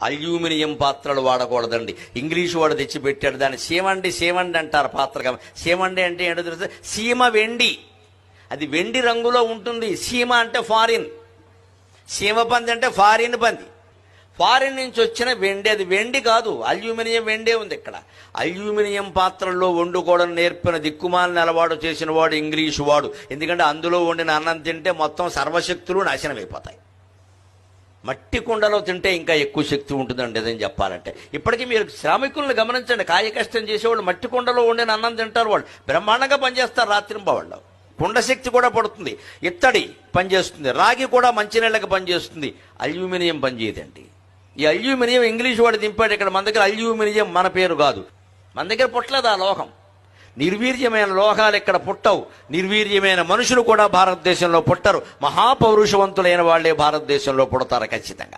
Aluminium పాత్రలు వాడకూడదండి. English వాడు తెచ్చిపెట్టాడు దాన్ని సీమండి అంటారు పాత్రగా. సీమండి అంటే ఏంటో తెలుసు? సీమ వెండి, అది వెండి రంగులో ఉంటుంది. సీమ అంటే ఫారిన్, సీమ పంది అంటే ఫారిన్ పంది, ఫారిన్ నుంచి వచ్చిన వెండి. అది వెండి కాదు, అల్యూమినియం వెండే ఉంది ఇక్కడ. అల్యూమినియం పాత్రల్లో వండుకోవడం నేర్పిన దిక్కుమాలిన అలవాటు చేసిన వాడు ఇంగ్లీషు వాడు. ఎందుకంటే అందులో వండిన అన్నం తింటే మొత్తం సర్వశక్తులు నాశనమైపోతాయి. మట్టి కుండలో తింటే ఇంకా ఎక్కువ శక్తి ఉంటుందండి అదని చెప్పాలంటే. ఇప్పటికీ మీరు శ్రామికులను గమనించండి, కాయ కష్టం చేసేవాళ్ళు మట్టి కుండలో వండిన అన్నం తింటారు. వాళ్ళు బ్రహ్మాండంగా పనిచేస్తారు రాత్రింబవళ్ళు. కుండ శక్తి కూడా పడుతుంది, ఇత్తడి పనిచేస్తుంది, రాగి కూడా మంచినీళ్ళకి పనిచేస్తుంది. అల్యూమినియం పనిచేయదండి. ఈ అల్యూమినియం ఇంగ్లీష్ వాడు దింపాడు ఇక్కడ. మన దగ్గర అల్యూమినియం మన పేరు కాదు, మన దగ్గర పుట్టలేదు ఆ లోహం. నిర్వీర్యమైన లోహాలు ఇక్కడ పుట్టవు, నిర్వీర్యమైన మనుషులు కూడా భారతదేశంలో పుట్టరు. మహాపౌరుషవంతులైన వాళ్లే భారతదేశంలో పుడతారు ఖచ్చితంగా.